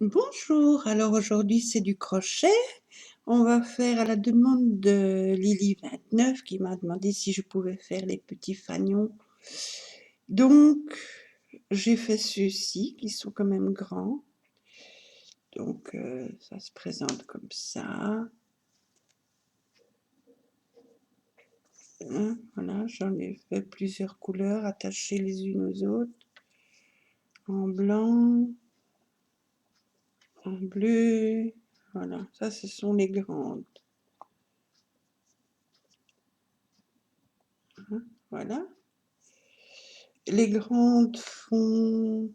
Bonjour, alors aujourd'hui c'est du crochet. On va faire à la demande de Lily29 qui m'a demandé si je pouvais faire les petits fanions. Donc j'ai fait ceux-ci qui sont quand même grands. Donc ça se présente comme ça. Voilà, j'en ai fait plusieurs couleurs attachées les unes aux autres. En blanc, en bleu. Voilà, ça ce sont les grandes. Voilà. Les grandes font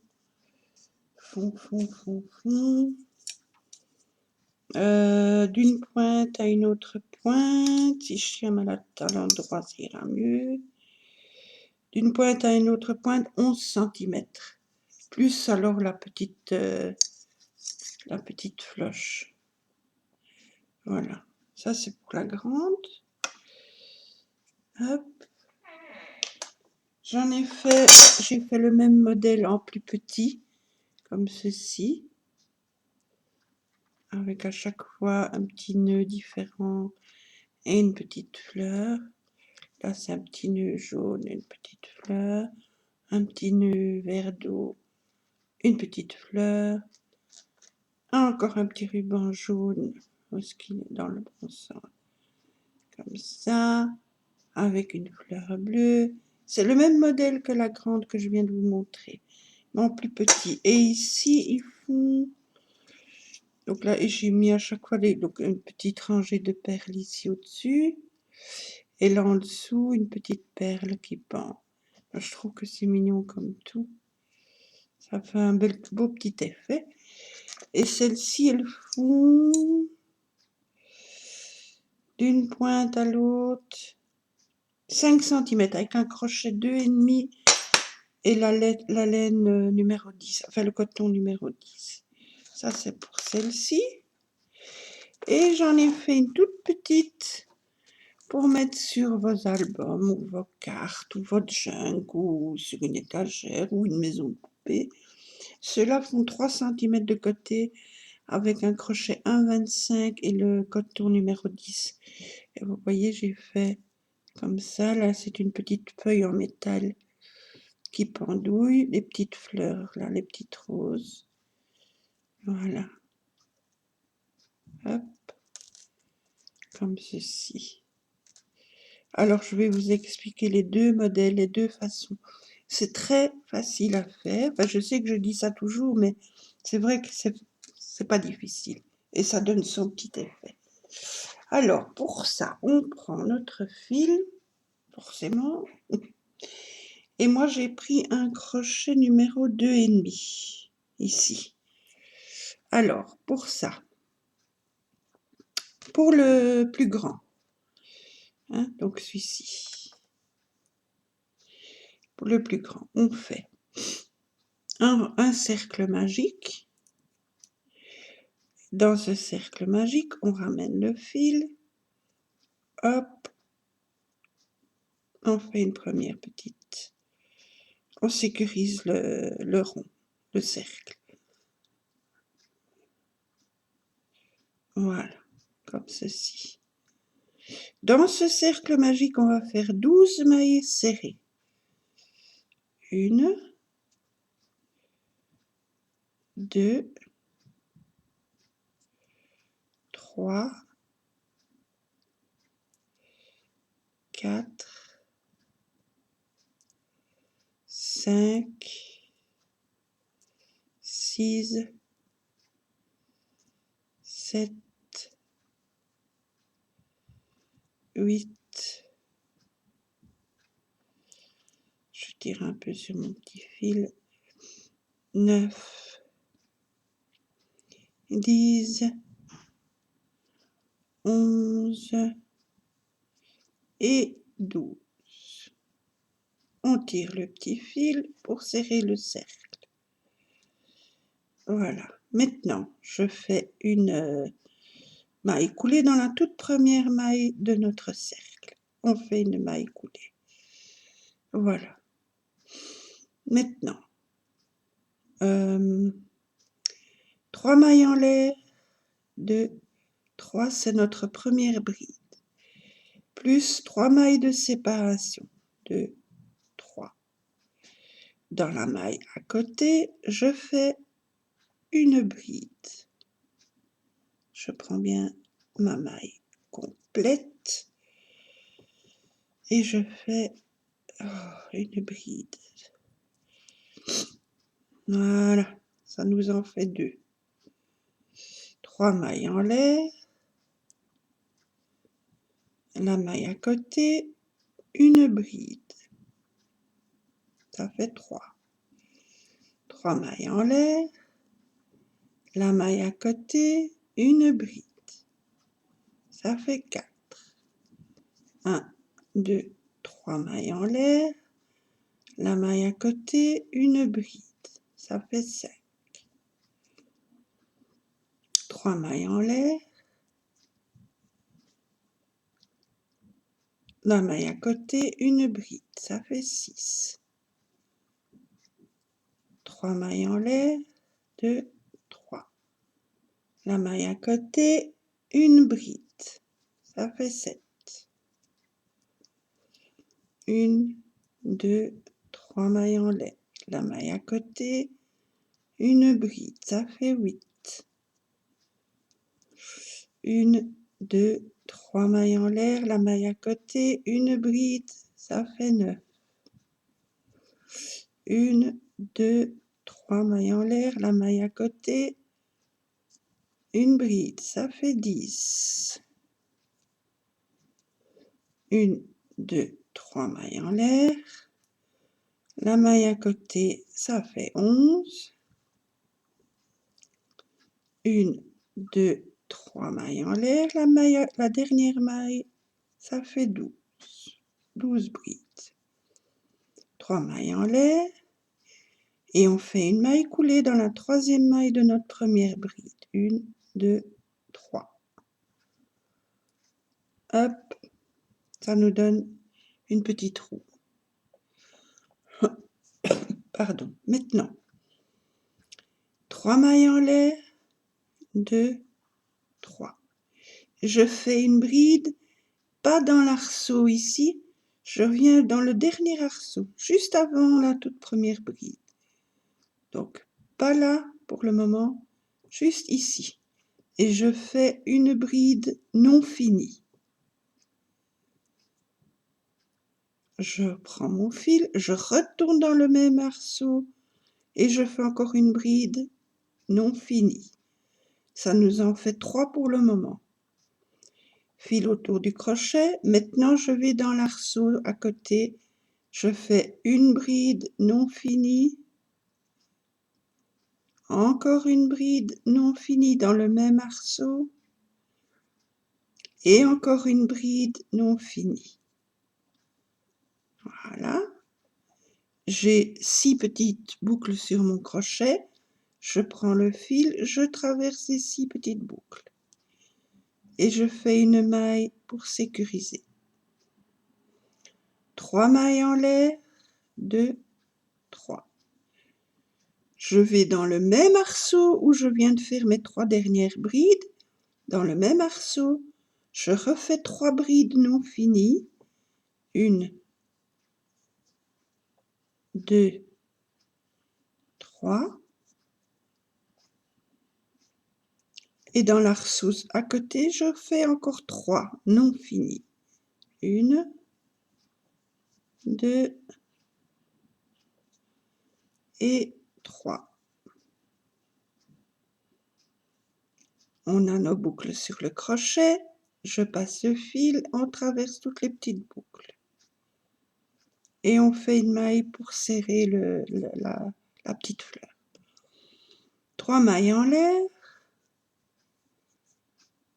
d'une pointe à une autre pointe. Si je tiens mal à l'endroit, ça ira mieux. D'une pointe à une autre pointe, 11 cm. Plus alors la petite floche. Voilà. Ça, c'est pour la grande. Hop. J'ai fait le même modèle en plus petit, comme ceci. Avec à chaque fois un petit nœud différent et une petite fleur. Là, c'est un petit nœud jaune et une petite fleur. Un petit nœud vert d'eau, une petite fleur. Encore un petit ruban jaune, parce qu'il est dans le bon sens. Comme ça, avec une fleur bleue. C'est le même modèle que la grande que je viens de vous montrer, mais en plus petit. Et ici, ils font... Donc là, j'ai mis à chaque fois donc une petite rangée de perles ici au-dessus. Et là en dessous, une petite perle qui pend. Je trouve que c'est mignon comme tout. Ça fait un beau petit effet. Et celles-ci, elles font d'une pointe à l'autre 5 cm avec un crochet 2,5 et la laine numéro 10, enfin le coton numéro 10. Ça, c'est pour celle-ci. Et j'en ai fait une toute petite pour mettre sur vos albums ou vos cartes ou votre jungle ou sur une étagère ou une maison de poupée. Ceux-là font 3 cm de côté avec un crochet 1,25 et le coton numéro 10. Et vous voyez, j'ai fait comme ça. Là, c'est une petite feuille en métal qui pendouille. Les petites fleurs, là, les petites roses. Voilà. Hop. Comme ceci. Alors, je vais vous expliquer les deux modèles, les deux façons. C'est très facile à faire. Enfin, je sais que je dis ça toujours, mais c'est vrai que c'est pas difficile. Et ça donne son petit effet. Alors, pour ça, on prend notre fil, forcément. Et moi, j'ai pris un crochet numéro 2,5, ici. Alors, pour ça, pour le plus grand, hein, donc celui-ci, pour le plus grand, on fait un cercle magique. Dans ce cercle magique, on ramène le fil. Hop, on fait une première petite. On sécurise le rond, le cercle. Voilà, comme ceci. Dans ce cercle magique, on va faire 12 mailles serrées. 1, 2, 3, 4, 5, 6, 7, 8. Je tire un peu sur mon petit fil. 9, 10, 11 et 12. On tire le petit fil pour serrer le cercle. Voilà. Maintenant, je fais une maille coulée dans la toute première maille de notre cercle. On fait une maille coulée. Voilà. Maintenant, 3 3 mailles en l'air, 2, 3, c'est notre première bride, plus 3 mailles de séparation, 2, 3. Dans la maille à côté, je fais une bride. Je prends bien ma maille complète et je fais une bride. Voilà, ça nous en fait 2. 3 mailles en l'air, la maille à côté, une bride. Ça fait 3. 3 mailles en l'air, la maille à côté, une bride. Ça fait 4. 1, 2, 3 mailles en l'air, la maille à côté, une bride. Ça fait 5. 3 mailles en l'air, la maille à côté, une bride. Ça fait 6. 3 mailles en l'air, 2, 3. La maille à côté, une bride. Ça fait 7. 1, 2, 3 mailles en l'air. La maille à côté, une bride. Ça fait 8. 1, 2, 3 mailles en l'air. La maille à côté, une bride. Ça fait 9. 1, 2, 3 mailles en l'air. La maille à côté, une bride. Ça fait 10. 1, 2, 3 mailles en l'air. La maille à côté, ça fait 11. 1, 2, 3 mailles en l'air. La dernière maille, ça fait 12. 12 brides. 3 mailles en l'air. Et on fait une maille coulée dans la troisième maille de notre première bride. 1, 2, 3. Hop, ça nous donne une petite roue. Pardon. Maintenant, 3 mailles en l'air, 2, 3. Je fais une bride, pas dans l'arceau ici, je viens dans le dernier arceau, juste avant la toute première bride. Donc, pas là pour le moment, juste ici. Et je fais une bride non finie. Je prends mon fil, je retourne dans le même arceau et je fais encore une bride non finie. Ça nous en fait 3 pour le moment. Fil autour du crochet. Maintenant, je vais dans l'arceau à côté. Je fais une bride non finie. Encore une bride non finie dans le même arceau. Et encore une bride non finie. Voilà. J'ai 6 petites boucles sur mon crochet. Je prends le fil, je traverse ces 6 petites boucles. Et je fais une maille pour sécuriser. 3 mailles en l'air, 2, 3. Je vais dans le même arceau où je viens de faire mes 3 dernières brides. Dans le même arceau, je refais 3 brides non finies. 1, 2, 3. Et dans l'arceau à côté, je fais encore 3 non finis. 1, 2 et 3. On a nos boucles sur le crochet. Je passe le fil, on traverse toutes les petites boucles. Et on fait une maille pour serrer la petite fleur. 3 mailles en l'air.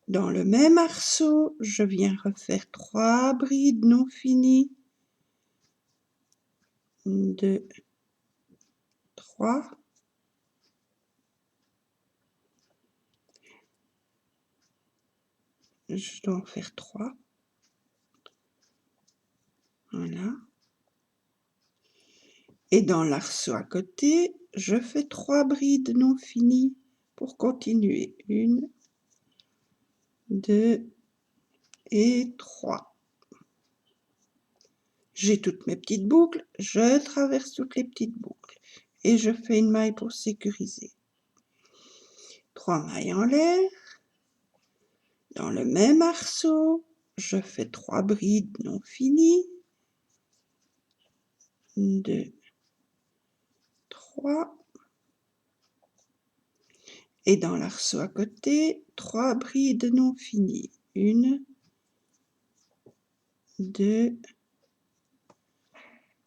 Dans le même arceau, je viens refaire 3 brides non finies. 1, 2, 3. Je dois en faire 3. Voilà. Et dans l'arceau à côté, je fais 3 brides non finies. pour continuer. 1, 2 et 3. J'ai toutes mes petites boucles, je traverse toutes les petites boucles et je fais une maille pour sécuriser. 3 mailles en l'air. Dans le même arceau, je fais 3 brides non finies. 2, 3. Et dans l'arceau à côté, 3 brides non finies. 1, 2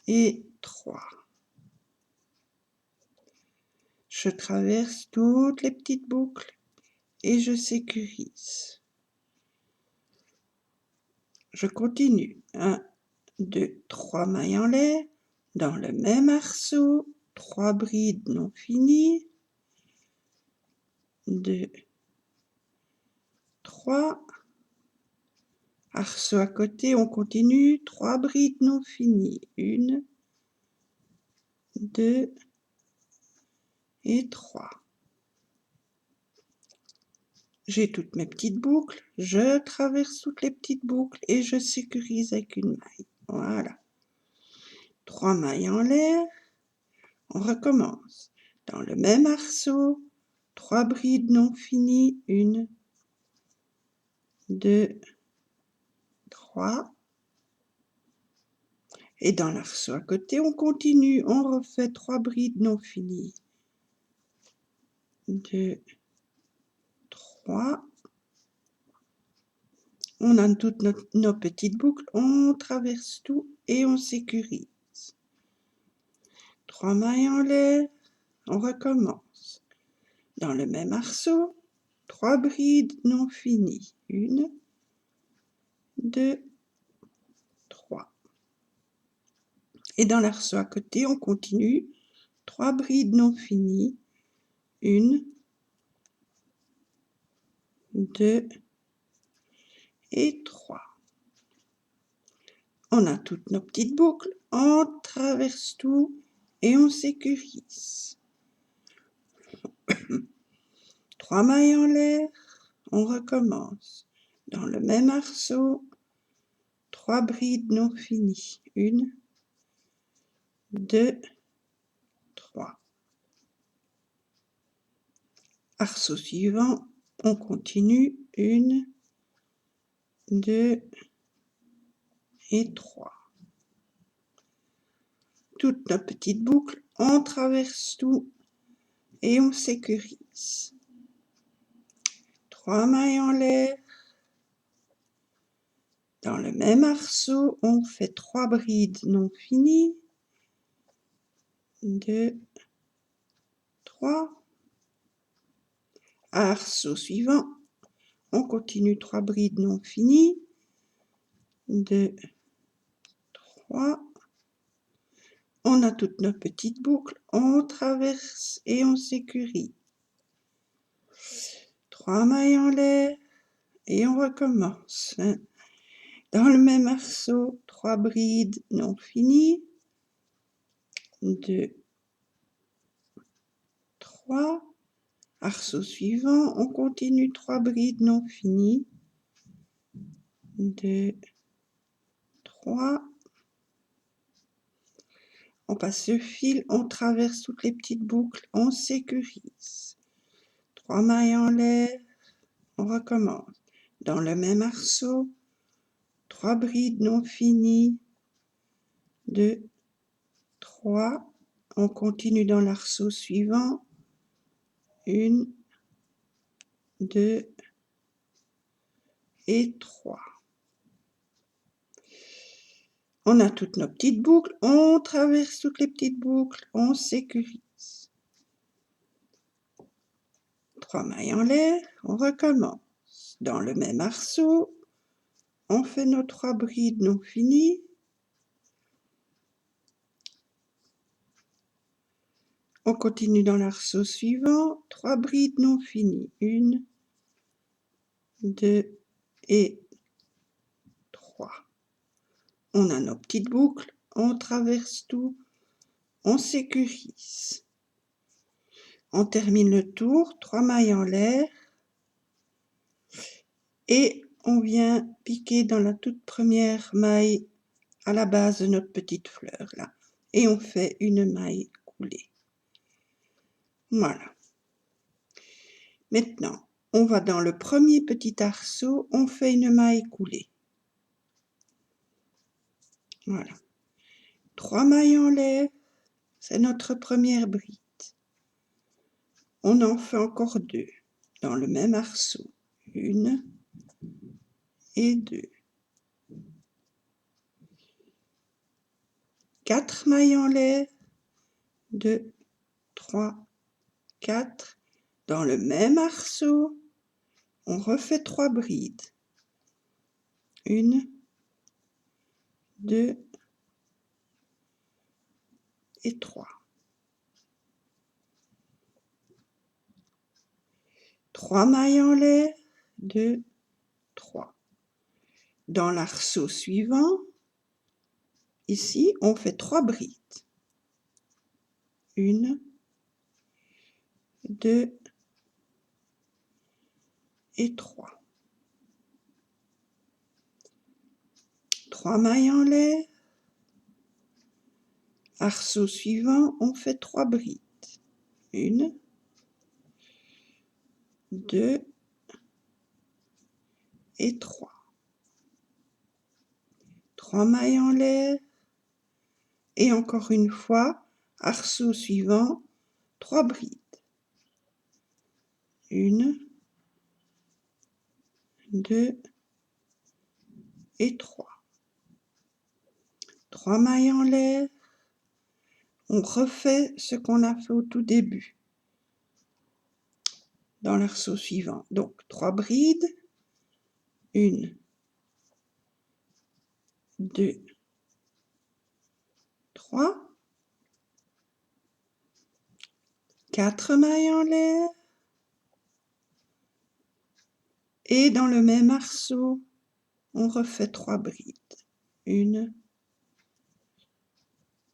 et 3. Je traverse toutes les petites boucles et je sécurise. Je continue. 1, 2, 3 mailles en l'air. Dans le même arceau, 3 brides non finies. 2, 3. Arceau à côté, on continue. 3 brides non finies. 1, 2 et 3. J'ai toutes mes petites boucles, je traverse toutes les petites boucles et je sécurise avec une maille. Voilà. 3 mailles en l'air, on recommence. Dans le même arceau, 3 brides non finies, 1, 2, 3. Et dans l'arceau à côté, on continue, on refait 3 brides non finies. 2, 3. On a toutes nos petites boucles, on traverse tout et on sécurise. 3 mailles en l'air, on recommence. Dans le même arceau, 3 brides non finies. 1, 2, 3. Et dans l'arceau à côté, on continue. 3 brides non finies. 1, 2 et 3. On a toutes nos petites boucles, on traverse tout et on sécurise. 3 mailles en l'air, on recommence. Dans le même arceau, 3 brides non finies. 1, 2, 3. Arceau suivant, on continue. 1, 2 et 3. Toutes nos petites boucles, on traverse tout et on sécurise. 3 mailles en l'air. Dans le même arceau, on fait 3 brides non finies. 2, 3. Arceau suivant, on continue 3 brides non finies. 2, 3. On a toutes nos petites boucles, on traverse et on sécurise. 3 mailles en l'air et on recommence. Dans le même arceau, 3 brides non finies. 2, 3. Arceau suivant, on continue 3 brides non finies. 2, 3. On passe le fil, on traverse toutes les petites boucles, on sécurise. 3 mailles en l'air, on recommence. Dans le même arceau, 3 brides non finies. 2, 3. On continue dans l'arceau suivant. 1, 2 et 3. On a toutes nos petites boucles, on traverse toutes les petites boucles, on sécurise. 3 mailles en l'air, on recommence. Dans le même arceau, on fait nos 3 brides non finies. On continue dans l'arceau suivant, 3 brides non finies. 1, 2 et 3. On a nos petites boucles, on traverse tout, on sécurise. On termine le tour, 3 mailles en l'air et on vient piquer dans la toute première maille à la base de notre petite fleur là et on fait une maille coulée. Voilà. Maintenant, on va dans le premier petit arceau, on fait une maille coulée. Voilà. 3 mailles en l'air, c'est notre première bride. On en fait encore 2 dans le même arceau. 1 et 2. 4 mailles en l'air, 2, 3, 4. Dans le même arceau, on refait 3 brides. 1, 2 et 3. 3 mailles en l'air, 2, 3. Dans l'arceau suivant, ici, on fait 3 brides. 1, 2 et 3. 3 mailles en l'air. Arceau suivant, on fait 3 brides. 1, 2 et 3. 3 mailles en l'air. Et encore une fois, arceau suivant, 3 brides. 1, 2 et 3. 3 mailles en l'air. On refait ce qu'on a fait au tout début dans l'arceau suivant. Donc 3 brides. 1, 2, 3. 4 mailles en l'air. Et dans le même arceau, on refait 3 brides. 1,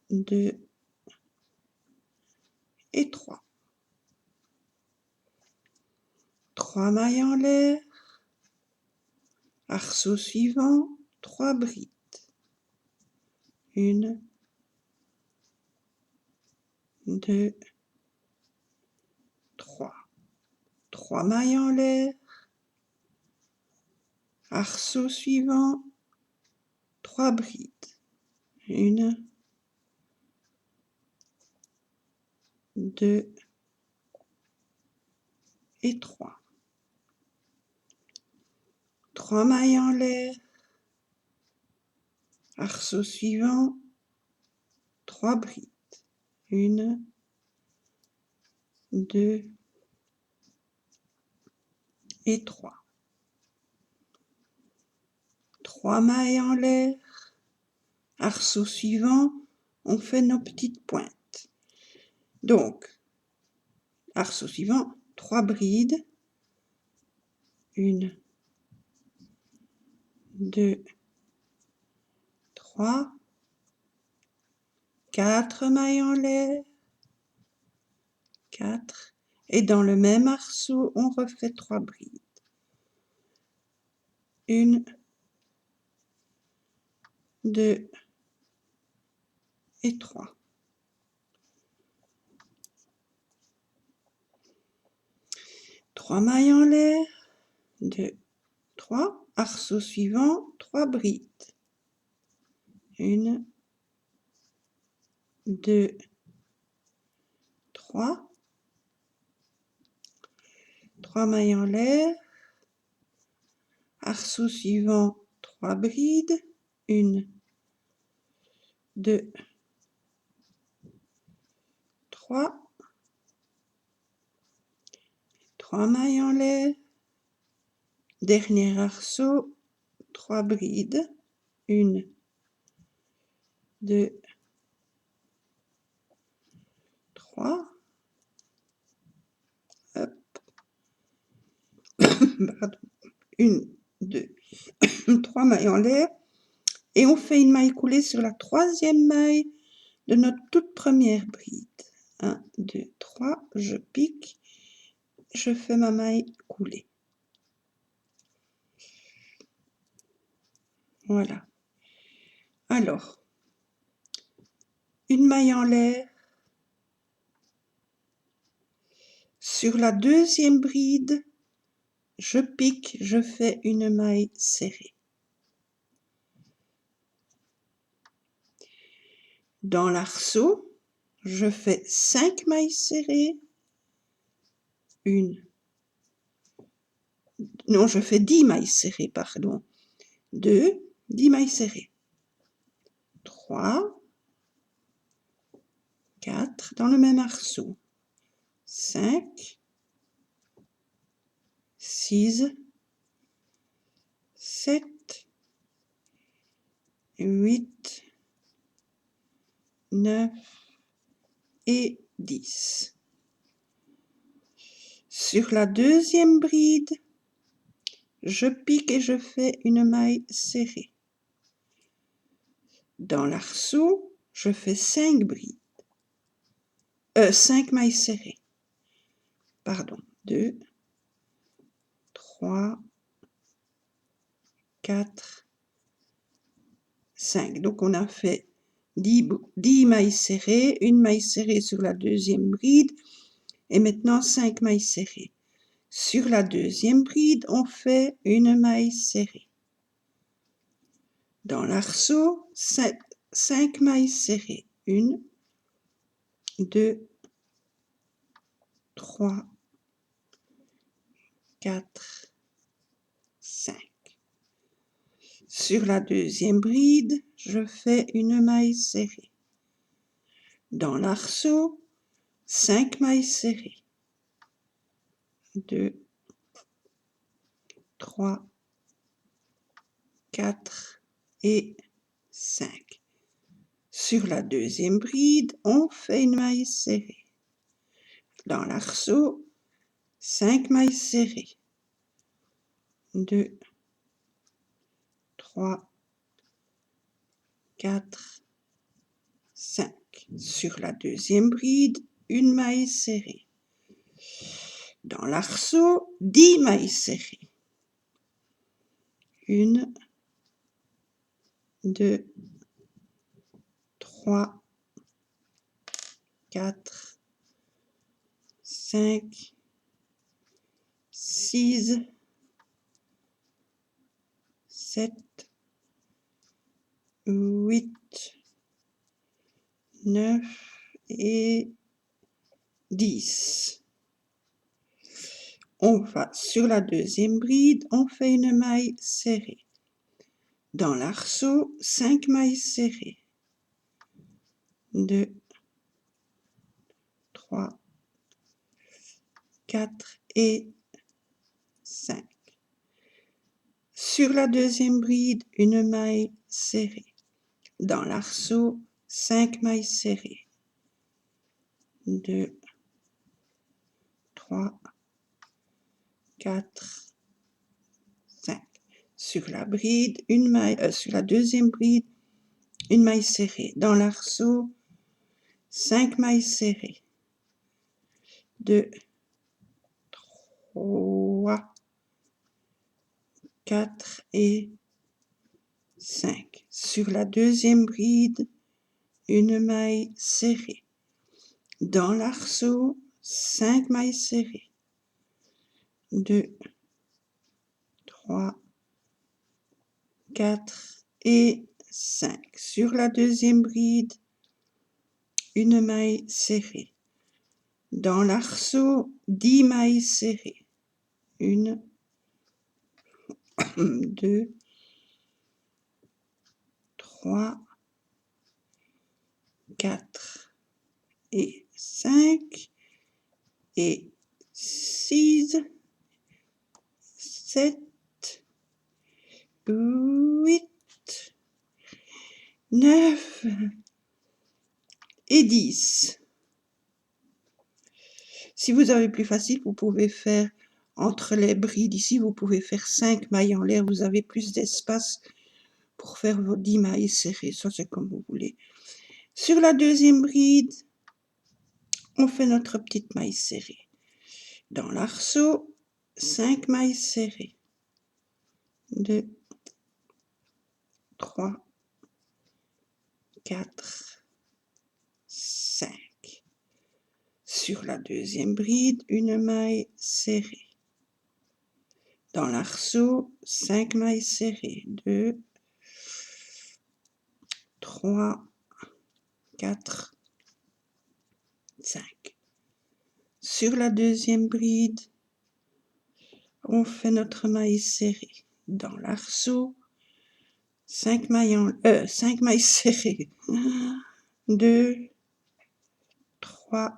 2 et 3. 3 mailles en l'air. Arceau suivant, 3 brides. 1, 2, 3. 3 mailles en l'air. Arceau suivant, 3 brides. 1, 2 et 3. 3 mailles en l'air. Arceau suivant, 3 brides. 1, 2 et 3. 3 mailles en l'air. Arceau suivant, on fait nos petites pointes. Donc, arceau suivant, 3 brides. 1, 2, 3. 4 mailles en l'air. 4. Et dans le même arceau, on refait 3 brides. 1, 2 et 3. 3 mailles en l'air. 2, 3. Arceau suivant, 3 brides. 1, 2, 3. 3 mailles en l'air. Arceau suivant, 3 brides. 1, 2, 3. 3 mailles en l'air. Dernier arceau, 3 brides. 1, 2, 3. Hop. Pardon. 1, 2, 3 mailles en l'air. Et on fait une maille coulée sur la troisième maille de notre toute première bride. 1, 2, 3. 3, je pique, je fais ma maille coulée. Voilà. Alors, une maille en l'air. Sur la deuxième bride, je pique, je fais une maille serrée. Dans l'arceau, je fais 5 mailles serrées. Je fais 10 mailles serrées, pardon. 2, 10 mailles serrées. 3, 4 dans le même arceau. 5, 6, 7, 8, 9 et 10. Sur la deuxième bride, je pique et je fais une maille serrée. Dans l'arceau, je fais 5 brides. 5 mailles serrées. Pardon. 2, 3, 4, 5. Donc on a fait 10 mailles serrées, une maille serrée sur la deuxième bride et maintenant 5 mailles serrées. Sur la deuxième bride, on fait une maille serrée. Dans l'arceau, 5 mailles serrées. 1, 2, 3, 4, 5. Sur la deuxième bride, je fais une maille serrée. Dans l'arceau, 5 mailles serrées. 2, 3, 4 et 5. Sur la deuxième bride, on fait une maille serrée. Dans l'arceau, 5 mailles serrées. 2, 3, 4, 5. Sur la deuxième bride, une maille serrée. Dans l'arceau, 10 mailles serrées. 1, 2, 3, 4, 5, 6, 7, 8, 9 et 10. On va sur la deuxième bride, on fait une maille serrée. Dans l'arceau, 5 mailles serrées. 2, 3, 4 et 5. Sur la deuxième bride, une maille serrée. Dans l'arceau, 5 mailles serrées. 2, 3, 4, 5. Sur la bride, sur la deuxième bride, une maille serrée. Dans l'arceau, 5 mailles serrées. 2, 3, 4 et 5. Sur la deuxième bride, une maille serrée. Dans l'arceau, 5 mailles serrées. 2, 3, 4 et 5. Sur la deuxième bride, une maille serrée. Dans l'arceau, 10 mailles serrées. 1, 2, 3, 4 et 5 et 6, 7, 8, 9 et 10. Si vous avez plus facile, vous pouvez faire entre les brides ici, vous pouvez faire 5 mailles en l'air, vous avez plus d'espace pour faire vos 10 mailles serrées, ça c'est comme vous voulez. Sur la deuxième bride, on fait notre petite maille serrée. Dans l'arceau, 5 mailles serrées. 2, 3, 4, 5. Sur la deuxième bride, une maille serrée. Dans l'arceau, 5 mailles serrées. 2, 3, 4, 5. Sur la deuxième bride, on fait notre maille serrée. Dans l'arceau, 5 mailles, 5 mailles serrées. 2, 3,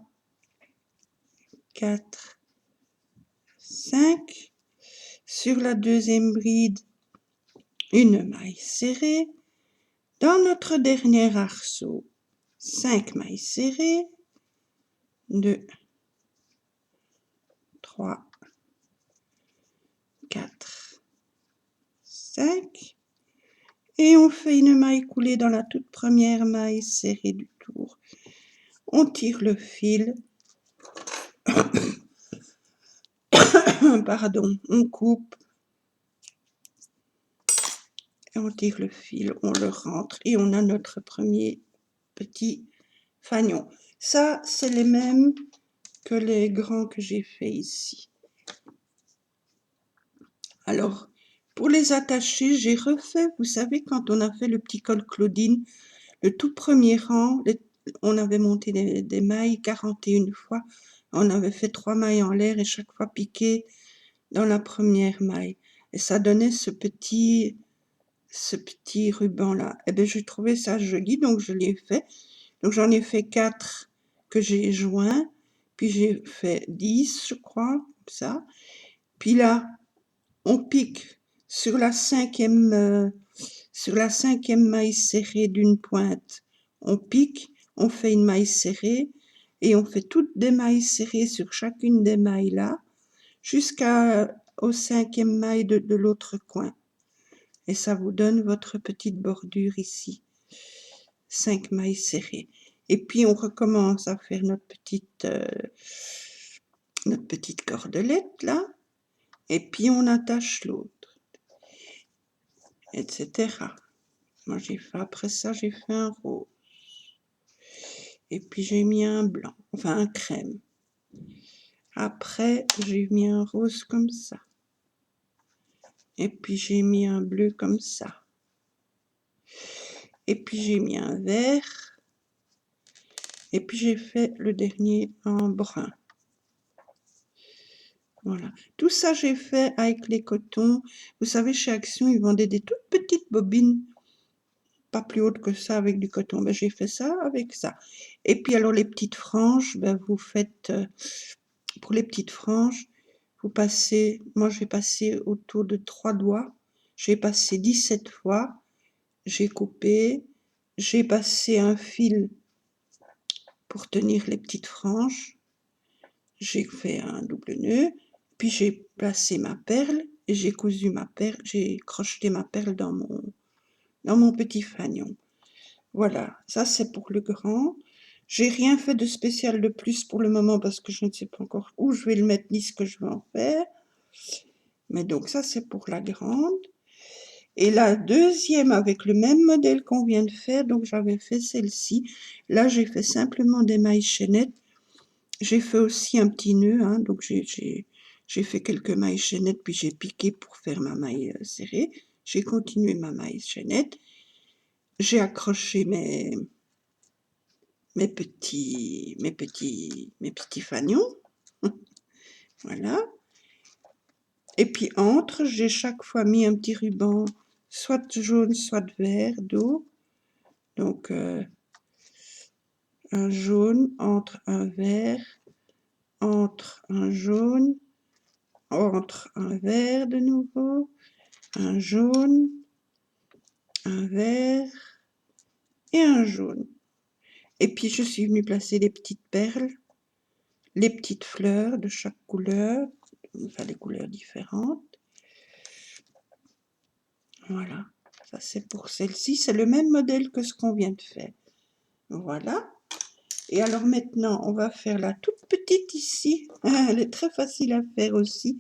4, 5. Sur la deuxième bride, une maille serrée. Dans notre dernier arceau, 5 mailles serrées. 2, 3, 4, 5. Et on fait une maille coulée dans la toute première maille serrée du tour. On tire le fil. Pardon, on coupe. Et on tire le fil, on le rentre et on a notre premier petit fanion. Ça, c'est les mêmes que les grands que j'ai fait ici. Alors, pour les attacher, j'ai refait, vous savez, quand on a fait le petit col Claudine, le tout premier rang, on avait monté des mailles 41 fois, on avait fait 3 mailles en l'air et chaque fois piqué dans la première maille. Et ça donnait ce petit ruban-là. Et bien, j'ai trouvé ça joli, donc je l'ai fait. Donc, j'en ai fait 4 que j'ai joints, puis j'ai fait 10, je crois, comme ça. Puis là, on pique sur la cinquième maille serrée d'une pointe. On pique, on fait une maille serrée et on fait toutes des mailles serrées sur chacune des mailles là, jusqu'au 5e maille de l'autre coin. Et ça vous donne votre petite bordure ici. 5 mailles serrées. Et puis on recommence à faire notre petite cordelette là. Et puis on attache l'autre, etc. Moi j'ai fait, après ça j'ai fait un rose. Et puis j'ai mis un blanc, enfin un crème. Après j'ai mis un rose comme ça. Et puis j'ai mis un bleu comme ça. Et puis j'ai mis un vert. Et puis j'ai fait le dernier en brun. Voilà. Tout ça, j'ai fait avec les cotons. Vous savez, chez Action, ils vendaient des toutes petites bobines, pas plus hautes que ça, avec du coton. Ben, j'ai fait ça avec ça. Et puis, alors, les petites franges, ben, vous faites, pour les petites franges, vous passez, moi, j'ai passé autour de 3 doigts. J'ai passé 17 fois. J'ai coupé. J'ai passé un fil pour tenir les petites franges. J'ai fait un double nœud. Puis j'ai placé ma perle et j'ai cousu ma perle, j'ai crocheté ma perle dans mon petit fanion. Voilà, ça c'est pour le grand. J'ai rien fait de spécial de plus pour le moment parce que je ne sais pas encore où je vais le mettre ni ce que je vais en faire. Mais donc ça c'est pour la grande. Et la deuxième avec le même modèle qu'on vient de faire, donc j'avais fait celle-ci. Là j'ai fait simplement des mailles chaînettes. J'ai fait aussi un petit nœud, hein, donc j'ai fait quelques mailles chaînettes, puis j'ai piqué pour faire ma maille serrée. J'ai continué ma maille chaînette. J'ai accroché mes petits fanions. Voilà. Et puis entre, j'ai chaque fois mis un petit ruban, soit jaune, soit vert d'eau. Donc un jaune entre un vert, entre un jaune, entre un vert de nouveau, un jaune, un vert et un jaune. Et puis je suis venue placer les petites perles, les petites fleurs de chaque couleur, enfin des couleurs différentes. Voilà, ça c'est pour celle-ci, c'est le même modèle que ce qu'on vient de faire. Voilà. Et alors maintenant, on va faire la toute petite ici. Elle est très facile à faire aussi.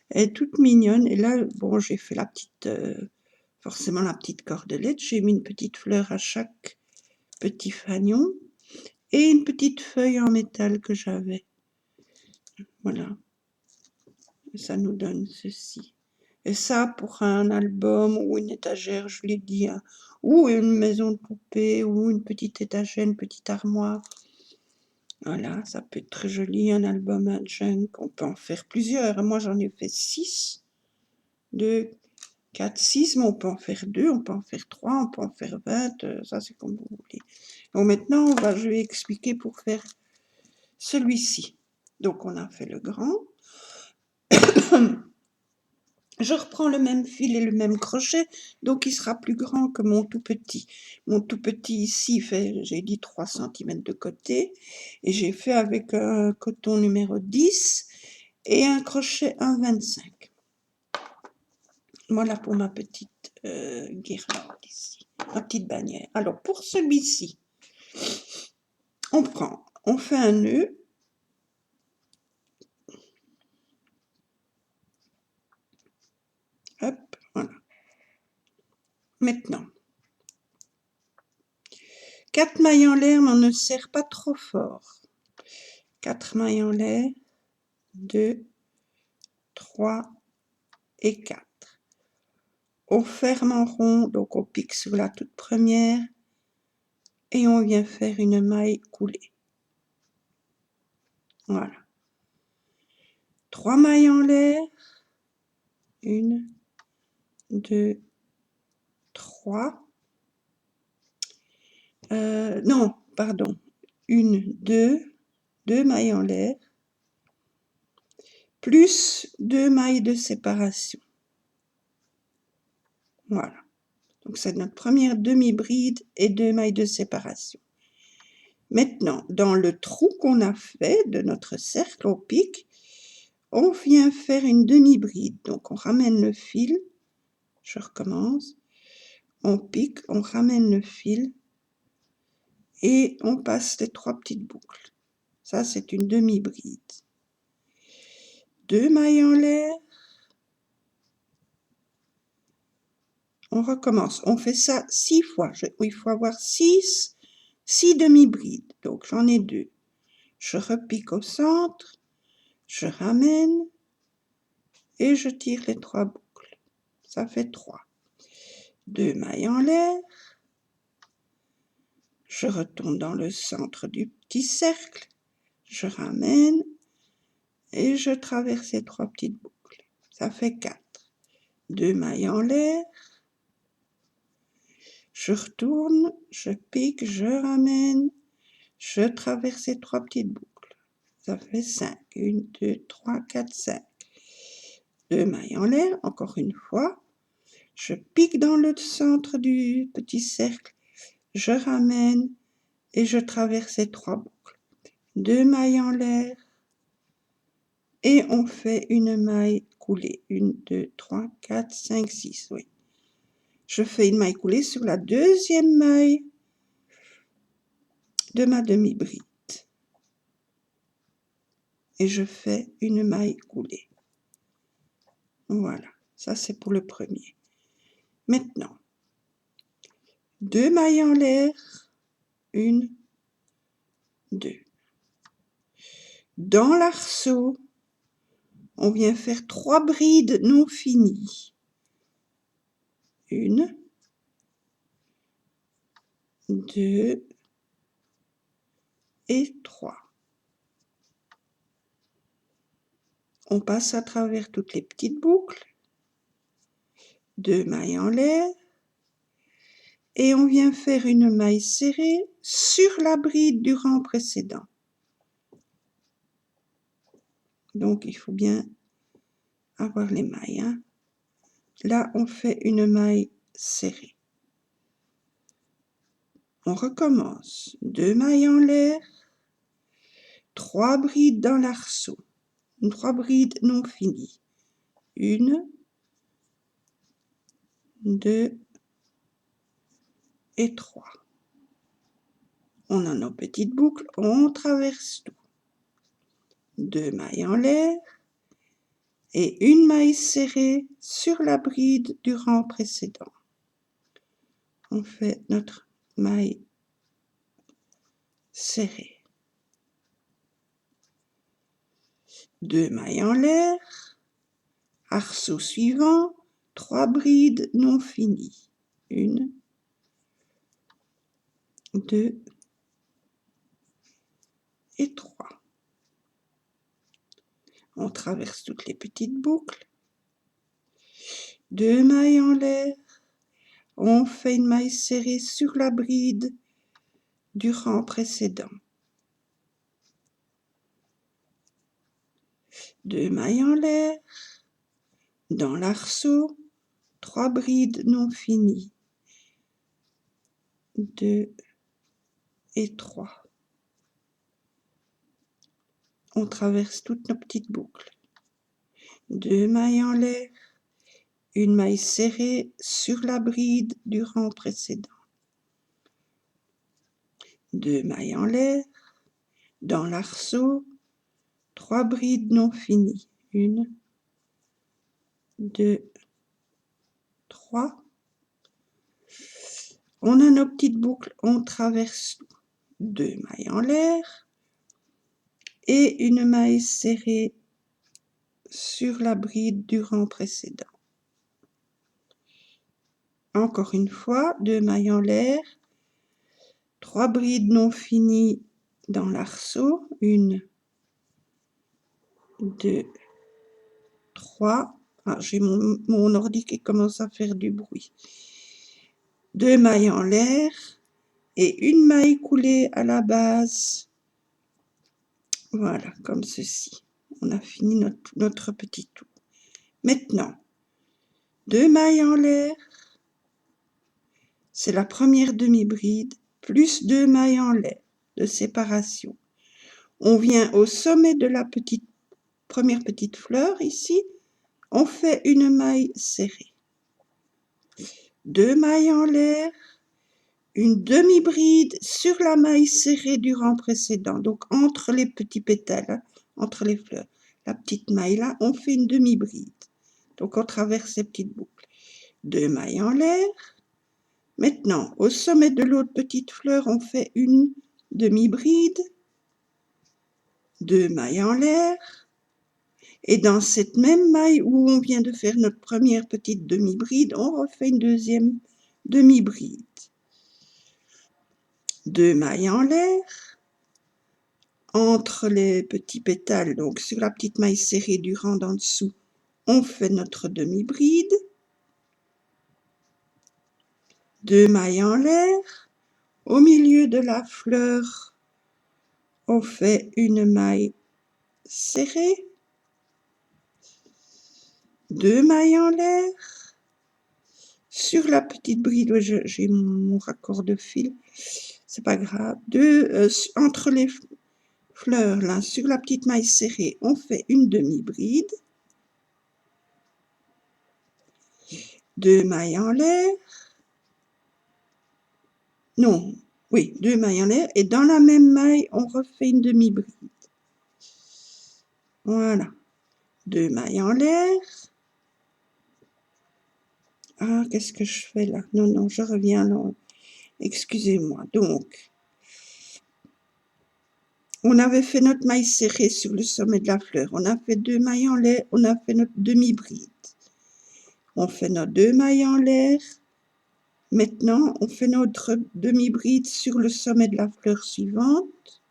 Elle est toute mignonne. Et là, bon, j'ai fait la petite, forcément la petite cordelette. J'ai mis une petite fleur à chaque petit fanion et une petite feuille en métal que j'avais. Voilà. Et ça nous donne ceci. Et ça, pour un album ou une étagère, je l'ai dit, hein, ou une maison de poupée, ou une petite étagère, une petite armoire. Voilà, ça peut être très joli, un album, un junk. On peut en faire plusieurs. Moi, j'en ai fait 6. 2, 4, 6, mais on peut en faire 2, on peut en faire 3, on peut en faire 20. Ça, c'est comme vous voulez. Donc maintenant, je vais expliquer pour faire celui-ci. Donc, on a fait le grand. Je reprends le même fil et le même crochet, donc il sera plus grand que mon tout petit. Mon tout petit ici fait, j'ai dit 3 cm de côté, et j'ai fait avec un coton numéro 10 et un crochet 1,25. Voilà pour ma petite guirlande ici, ma petite bannière. Alors pour celui-ci, on fait un nœud. Hop, voilà. Maintenant, 4 mailles en l'air, mais on ne serre pas trop fort. 4 mailles en l'air, 2, 3 et 4. On ferme en rond, donc on pique sur la toute première et on vient faire une maille coulée. Voilà. 3 mailles en l'air, 1, 2, 3. Non, pardon, 1, 2 mailles en l'air, plus 2 mailles de séparation. Voilà. Donc c'est notre première demi-bride et 2 mailles de séparation. Maintenant, dans le trou qu'on a fait de notre cercle, on pique, on vient faire une demi-bride. Donc on ramène le fil, je recommence, on pique, on ramène le fil et on passe les 3 petites boucles. Ça, c'est une demi-bride. 2 mailles en l'air, on recommence. On fait ça 6 fois. Il faut avoir 6 demi-brides. Donc j'en ai 2. Je repique au centre, je ramène et je tire les 3 boucles. Ça fait 3. 2 mailles en l'air, je retourne dans le centre du petit cercle, je ramène et je traverse ces 3 petites boucles. Ça fait 4. 2 mailles en l'air, je retourne, je pique, je ramène, je traverse ces 3 petites boucles. Ça fait 5. 1, 2, 3, 4, 5. 2 mailles en l'air, encore une fois. Je pique dans le centre du petit cercle, je ramène et je traverse ces 3 boucles. 2 mailles en l'air et on fait une maille coulée. 1, 2, 3, 4, 5, 6, oui. Je fais une maille coulée sur la deuxième maille de ma demi-bride. Et je fais une maille coulée. Voilà, ça c'est pour le premier. Maintenant, 2 mailles en l'air, 1, 2. Dans l'arceau, on vient faire 3 brides non finies. 1, 2 et 3. On passe à travers toutes les petites boucles, 2 mailles en l'air, et on vient faire une maille serrée sur la bride du rang précédent. Donc il faut bien avoir les mailles. Hein. Là, on fait une maille serrée. On recommence. 2 mailles en l'air, 3 brides dans l'arceau, 3 brides non finies. 1, 2 et 3. On a nos petites boucles, on traverse tout. 2 mailles en l'air et une maille serrée sur la bride du rang précédent. On fait notre maille serrée. 2 mailles en l'air, arceau suivant, 3 brides non finies. 1, 2 et 3. On traverse toutes les petites boucles. 2 mailles en l'air. On fait une maille serrée sur la bride du rang précédent. 2 mailles en l'air. Dans l'arceau, 3 brides non finies. 2 et 3. On traverse toutes nos petites boucles. 2 mailles en l'air. Une maille serrée sur la bride du rang précédent. 2 mailles en l'air. Dans l'arceau, 3 brides non finies. 1, 2, 3. On a nos petites boucles, on traverse 2 mailles en l'air et une maille serrée sur la bride du rang précédent. Encore une fois, 2 mailles en l'air, 3 brides non finies dans l'arceau, 1, 2, 3. Ah, j'ai mon ordi qui commence à faire du bruit. 2 mailles en l'air et une maille coulée à la base. Voilà, comme ceci. On a fini notre petit tour. Maintenant, 2 mailles en l'air, c'est la première demi-bride, plus 2 mailles en l'air de séparation. On vient au sommet de la première petite fleur ici, on fait une maille serrée. 2 mailles en l'air, une demi-bride sur la maille serrée du rang précédent, donc entre les petits pétales, entre les fleurs. La petite maille là, on fait une demi-bride. Donc on traverse ces petites boucles. 2 mailles en l'air. Maintenant, au sommet de l'autre petite fleur, on fait une demi-bride, 2 mailles en l'air. Et dans cette même maille où on vient de faire notre première petite demi-bride, on refait une deuxième demi-bride. 2 mailles en l'air. Entre les petits pétales, donc sur la petite maille serrée du rang d'en dessous, on fait notre demi-bride. 2 mailles en l'air. Au milieu de la fleur, on fait une maille serrée. 2 mailles en l'air. Sur la petite bride, j'ai mon raccord de fil, c'est pas grave. Entre les fleurs, là, sur la petite maille serrée, on fait une demi-bride. 2 mailles en l'air. Non, oui, 2 mailles en l'air. Et dans la même maille, on refait une demi-bride. Voilà. 2 mailles en l'air. Ah, qu'est-ce que je fais là? Non, je reviens là. Excusez-moi. Donc, on avait fait notre maille serrée sur le sommet de la fleur. On a fait 2 mailles en l'air. On a fait notre demi-bride. On fait nos 2 mailles en l'air. Maintenant, on fait notre demi-bride sur le sommet de la fleur suivante.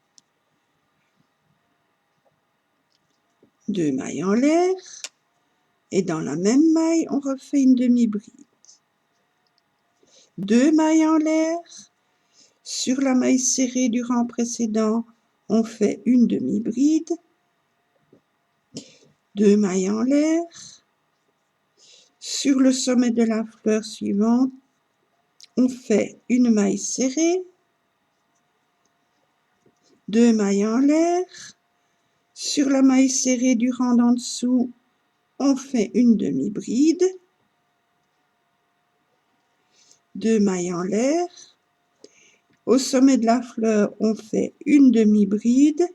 2 mailles en l'air. Et dans la même maille, on refait une demi-bride. 2 mailles en l'air. Sur la maille serrée du rang précédent, on fait une demi-bride. 2 mailles en l'air. Sur le sommet de la fleur suivante, on fait une maille serrée. 2 mailles en l'air. Sur la maille serrée du rang d'en dessous, on fait une demi-bride. 2 mailles en l'air. Au sommet de la fleur, on fait une demi-bride,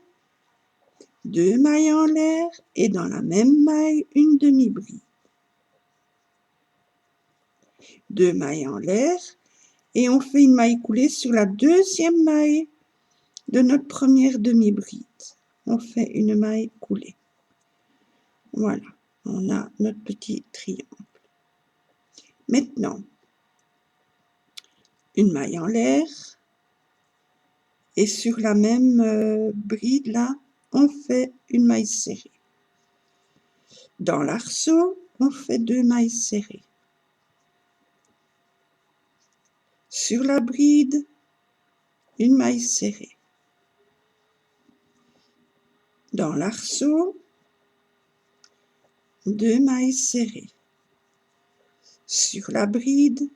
2 mailles en l'air et dans la même maille, une demi-bride. 2 mailles en l'air et on fait une maille coulée sur la deuxième maille de notre première demi-bride. On fait une maille coulée. Voilà, on a notre petit triangle. Maintenant, une maille en l'air et sur la même bride là, on fait une maille serrée. Dans l'arceau, on fait 2 mailles serrées. Sur la bride, une maille serrée. Dans l'arceau, 2 mailles serrées. Sur la bride,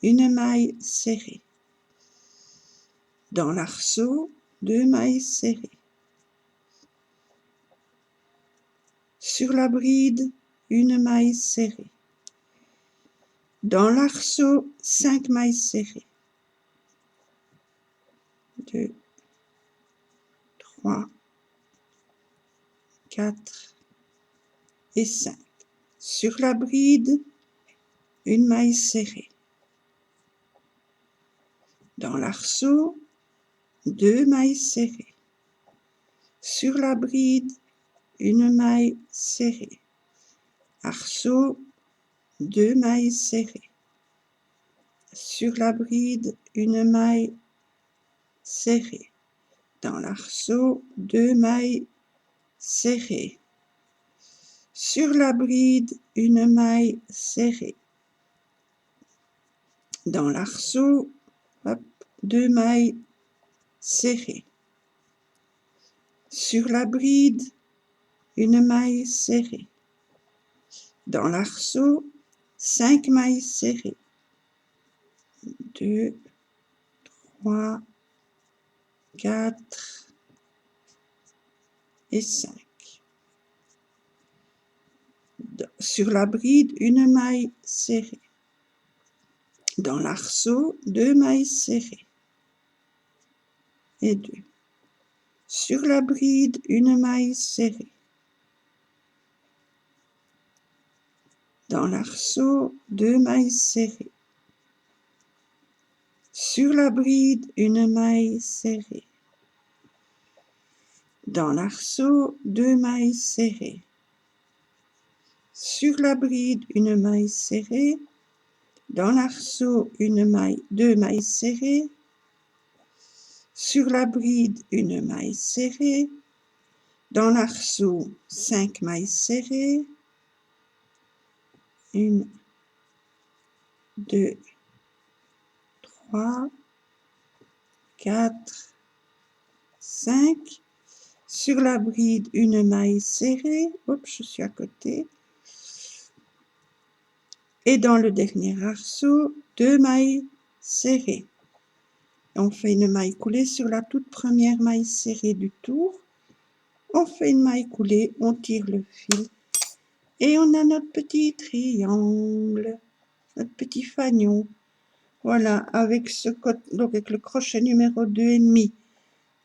une maille serrée. Dans l'arceau, 2 mailles serrées. Sur la bride, une maille serrée. Dans l'arceau, 5 mailles serrées. 2, 3, 4 et 5. Sur la bride, une maille serrée. Dans l'arceau, 2 mailles serrées. Sur la bride, une maille serrée. Arceau, 2 mailles serrées. Sur la bride, une maille serrée. Dans l'arceau, 2 mailles serrées. Sur la bride, une maille serrée. Dans l'arceau, 2 mailles serrées. Sur la bride, une maille serrée. Dans l'arceau, 5 mailles serrées. 2, 3, 4 et 5. Sur la bride, une maille serrée. Dans l'arceau, 2 mailles serrées. Et 2. Sur la bride, une maille serrée. Dans l'arceau, 2 mailles serrées. Sur la bride, une maille serrée. Dans l'arceau, 2 mailles serrées. Sur la bride, une maille serrée. Dans l'arceau, 2 mailles serrées. Sur la bride, une maille serrée. Dans l'arceau, 5 mailles serrées. 1, 2, 3, 4, 5. Sur la bride, une maille serrée. Hop, je suis à côté. Et dans le dernier arceau, 2 mailles serrées. On fait une maille coulée sur la toute première maille serrée du tour. On fait une maille coulée, on tire le fil. Et on a notre petit triangle, notre petit fanion. Voilà, avec donc avec le crochet numéro 2,5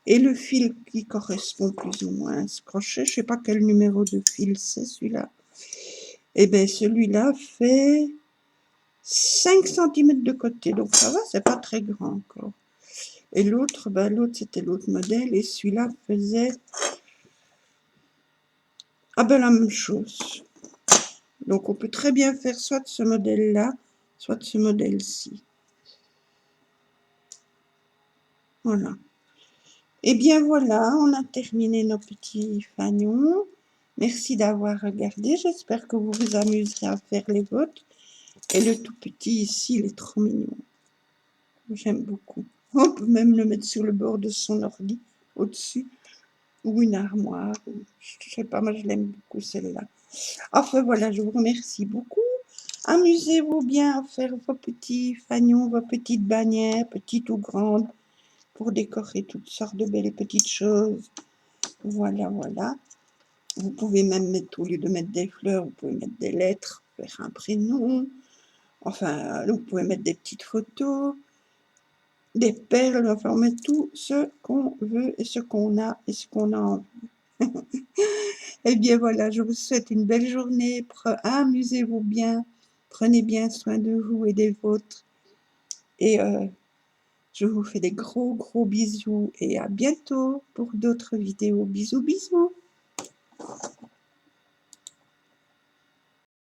et le fil qui correspond plus ou moins à ce crochet. Je ne sais pas quel numéro de fil c'est celui-là. Et bien celui-là fait 5 cm de côté, donc ça va, c'est pas très grand encore. Et l'autre, c'était l'autre modèle, et celui-là faisait la même chose. Donc on peut très bien faire soit de ce modèle-là, soit de ce modèle-ci. Voilà. Et bien voilà, on a terminé nos petits fanions. Merci d'avoir regardé, j'espère que vous vous amuserez à faire les vôtres. Et le tout petit ici, il est trop mignon. J'aime beaucoup. On peut même le mettre sur le bord de son ordi, au-dessus, ou une armoire. Je sais pas, moi je l'aime beaucoup celle-là. Enfin voilà, je vous remercie beaucoup. Amusez-vous bien à faire vos petits fanions, vos petites bannières, petites ou grandes, pour décorer toutes sortes de belles petites choses. Voilà, voilà. Vous pouvez même mettre, au lieu de mettre des fleurs, vous pouvez mettre des lettres, faire un prénom. Enfin, vous pouvez mettre des petites photos. des perles, enfin, on met tout ce qu'on veut et ce qu'on a et ce qu'on a envie. Eh bien voilà, je vous souhaite une belle journée, amusez-vous bien, prenez bien soin de vous et des vôtres et je vous fais des gros bisous et à bientôt pour d'autres vidéos. Bisous bisous.